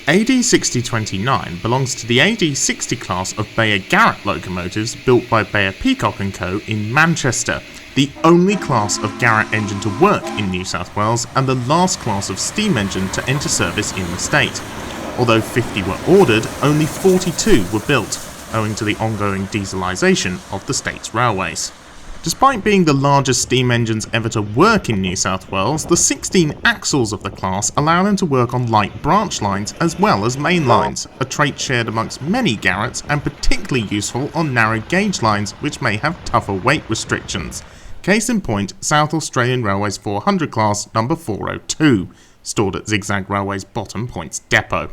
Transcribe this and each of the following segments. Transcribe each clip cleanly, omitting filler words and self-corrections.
AD6029 belongs to the AD60 class of Beyer-Garratt locomotives built by Bayer Peacock & Co in Manchester, the only class of Garratt engine to work in New South Wales and the last class of steam engine to enter service in the state. Although 50 were ordered, only 42 were built, owing to the ongoing dieselisation of the state's railways. Despite being the largest steam engines ever to work in New South Wales, the 16 axles of the class allow them to work on light branch lines as well as main lines, a trait shared amongst many Garratts and particularly useful on narrow gauge lines which may have tougher weight restrictions. Case in point, South Australian Railways 400 class number 402, stored at Zigzag Railway's Bottom Points depot.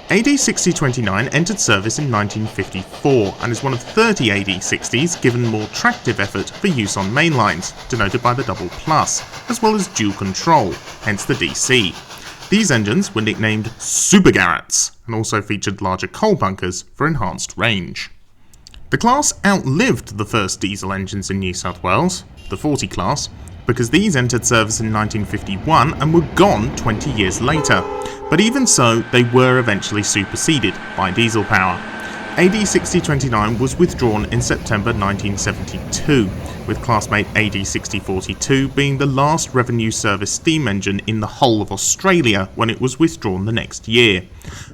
AD6029 entered service in 1954 and is one of 30 AD60s given more tractive effort for use on main lines, denoted by the double plus, as well as dual control, hence the DC. These engines were nicknamed Super Garratts and also featured larger coal bunkers for enhanced range. The class outlived the first diesel engines in New South Wales, the 40 class, because these entered service in 1951 and were gone 20 years later, but even so they were eventually superseded by diesel power. AD6029 was withdrawn in September 1972, with classmate AD6042 being the last revenue service steam engine in the whole of Australia when it was withdrawn the next year.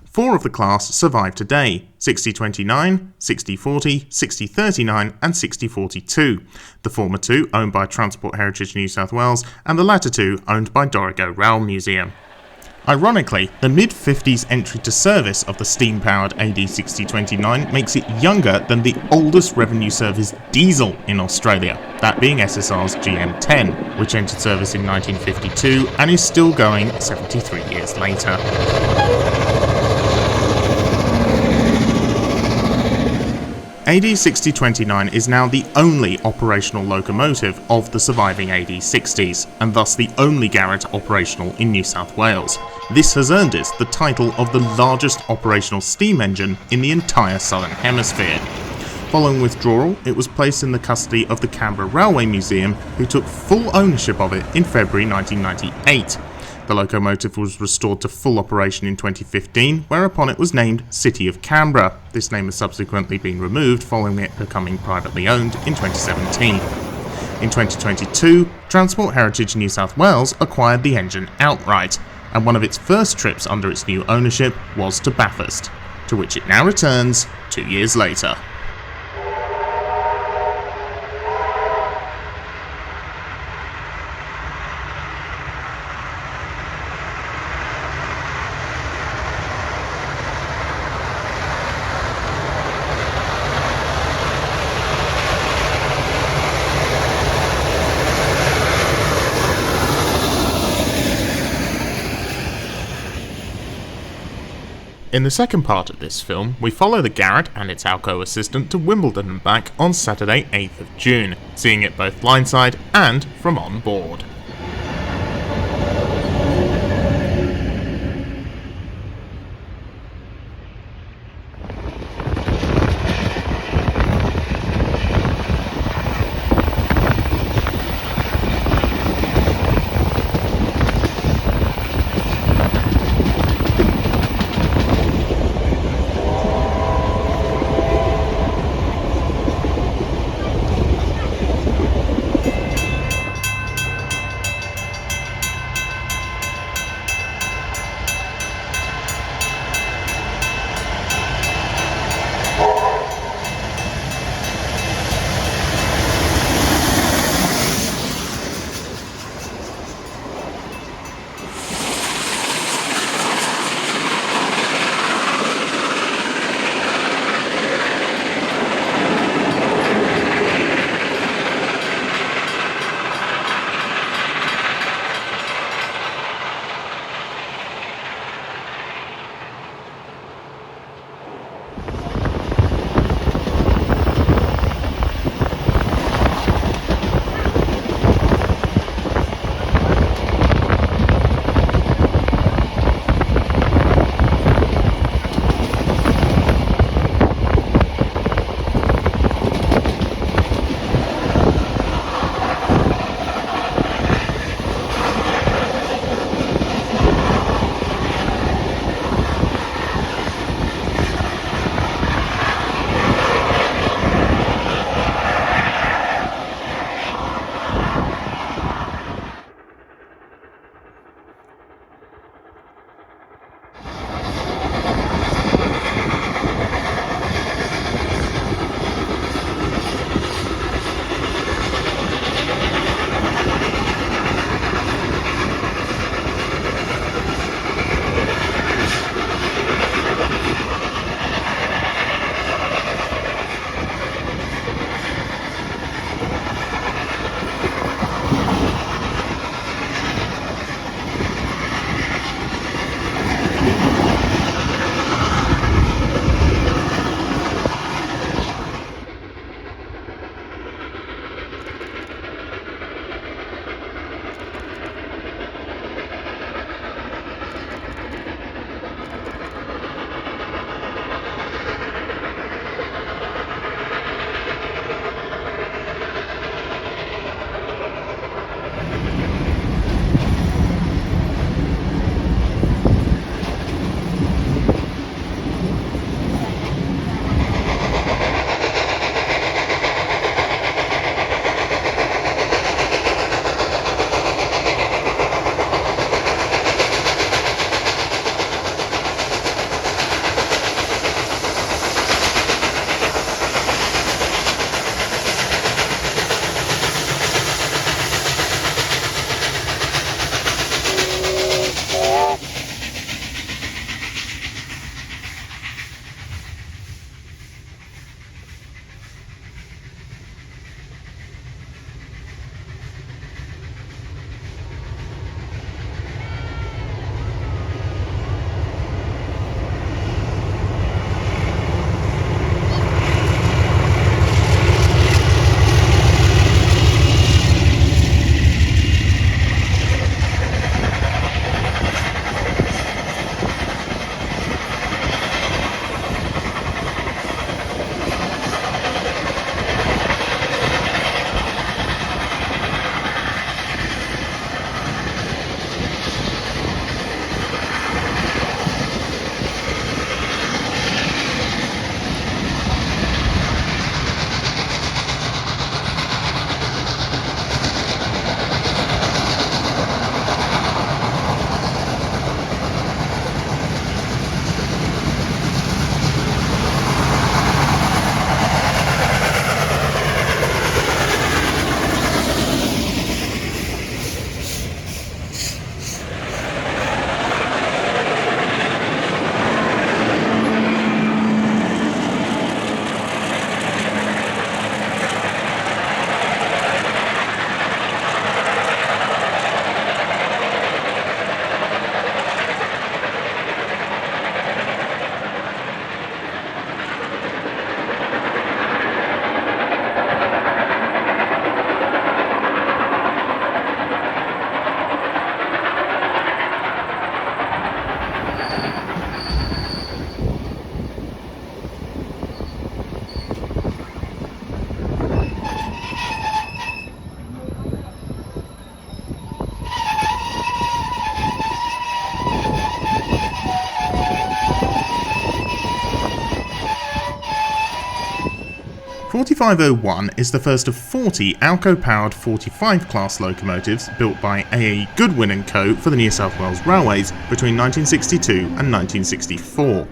4 of the class survive today: 6029, 6040, 6039 and 6042, the former 2 owned by Transport Heritage New South Wales and the latter 2 owned by Dorrigo Rail Museum. Ironically, the mid-50s entry to service of the steam-powered AD6029 makes it younger than the oldest revenue service diesel in Australia, that being SSR's GM10, which entered service in 1952 and is still going 73 years later. AD6029 is now the only operational locomotive of the surviving AD60s, and thus the only Garratt operational in New South Wales. This has earned it the title of the largest operational steam engine in the entire Southern Hemisphere. Following withdrawal, it was placed in the custody of the Canberra Railway Museum, who took full ownership of it in February 1998. The locomotive was restored to full operation in 2015, whereupon it was named City of Canberra. This name has subsequently been removed following it becoming privately owned in 2017. In 2022, Transport Heritage New South Wales acquired the engine outright, and one of its first trips under its new ownership was to Bathurst, to which it now returns 2 years later. In the second part of this film, we follow the Garratt and its ALCO assistant to Wimbledon and back on Saturday 8th of June, seeing it both blindside and from on board. 4501 is the first of 40 ALCO-powered 45 class locomotives built by A.E. Goodwin & Co. for the New South Wales Railways between 1962 and 1964.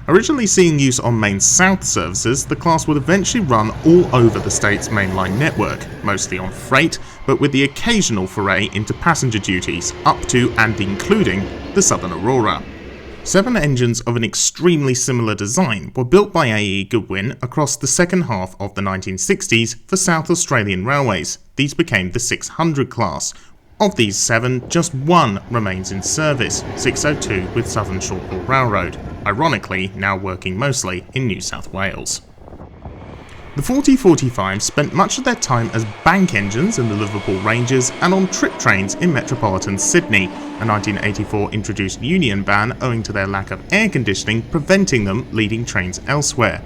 Originally seeing use on main south services, the class would eventually run all over the state's mainline network, mostly on freight, but with the occasional foray into passenger duties, up to and including the Southern Aurora. 7 engines of an extremely similar design were built by A.E. Goodwin across the second half of the 1960s for South Australian railways. These became the 600 class. Of these 7, just 1 remains in service, 602 with Southern Short-Haul Railroad, ironically now working mostly in New South Wales. The 4045 spent much of their time as bank engines in the Liverpool Ranges and on trip trains in metropolitan Sydney, a 1984 introduced union ban owing to their lack of air conditioning preventing them leading trains elsewhere.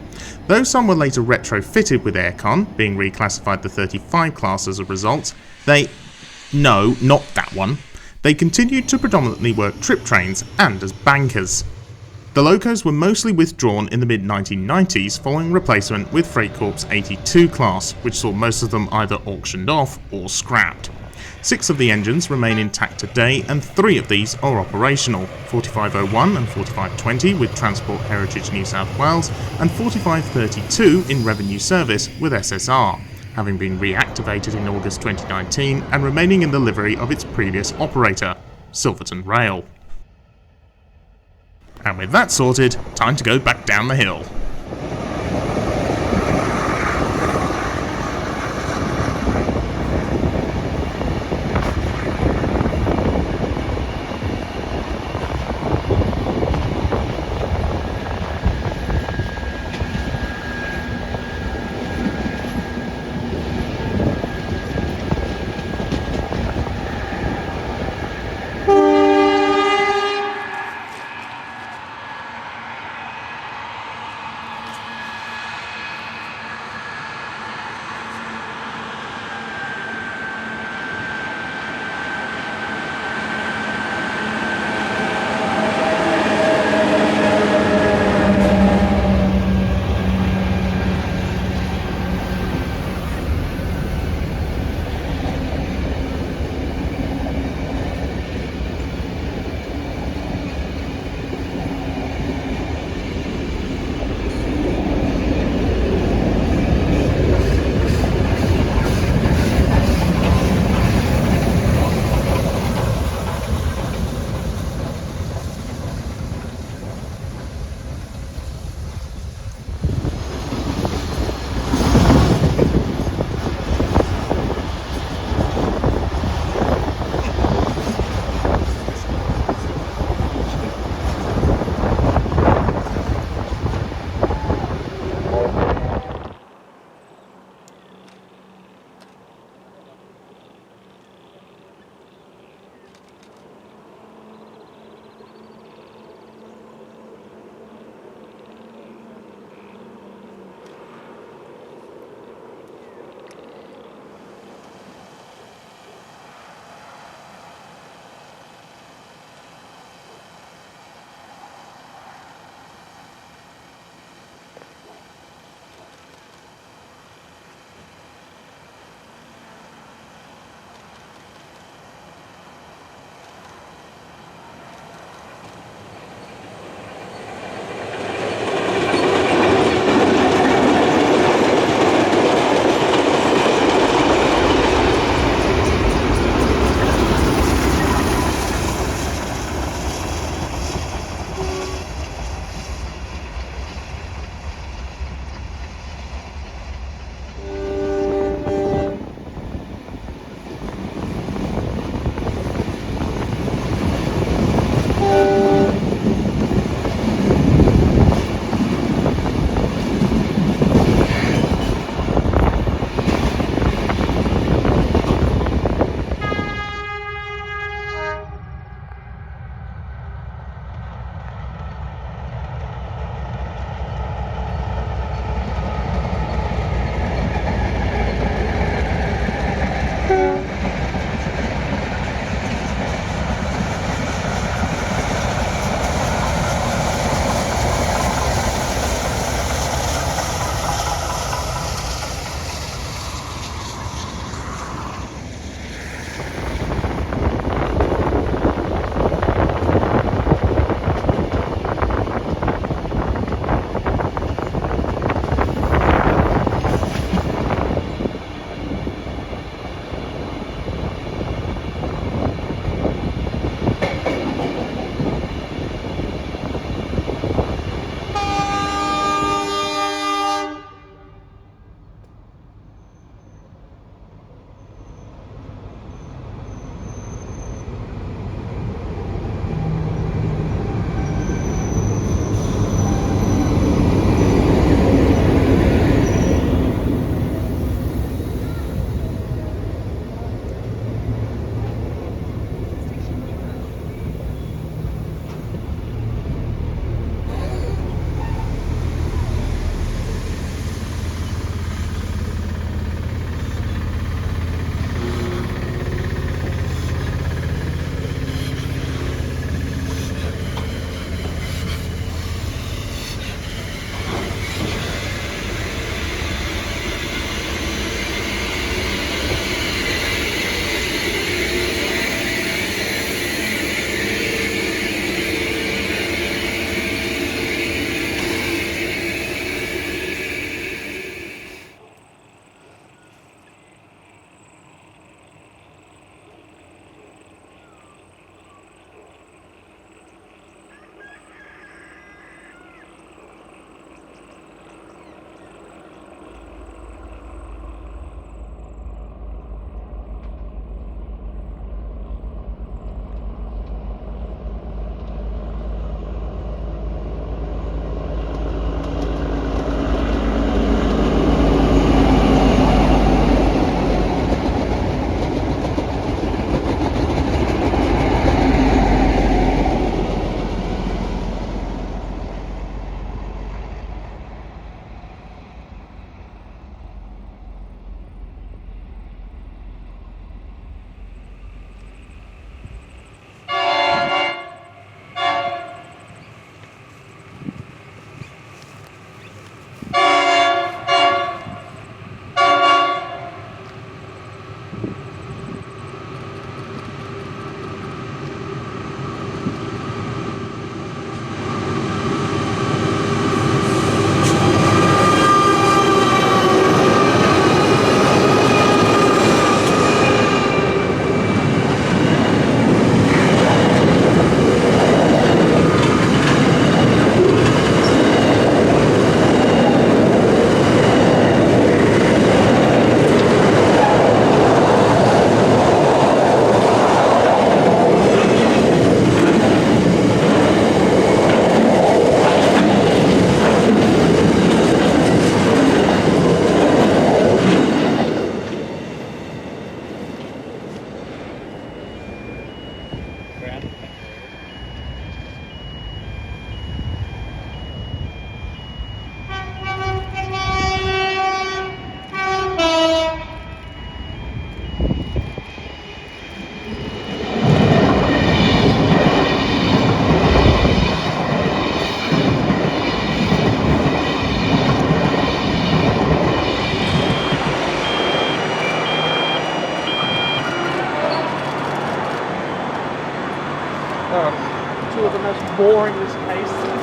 Though some were later retrofitted with aircon, being reclassified to 35 class as a result, they continued to predominantly work trip trains and as bankers. The locos were mostly withdrawn in the mid-1990s following replacement with Freight Corp's 82 class, which saw most of them either auctioned off or scrapped. 6 of the engines remain intact today and 3 of these are operational, 4501 and 4520 with Transport Heritage New South Wales and 4532 in revenue service with SSR, having been reactivated in August 2019 and remaining in the livery of its previous operator, Silverton Rail. And with that sorted, time to go back down the hill. two of the most boringest cases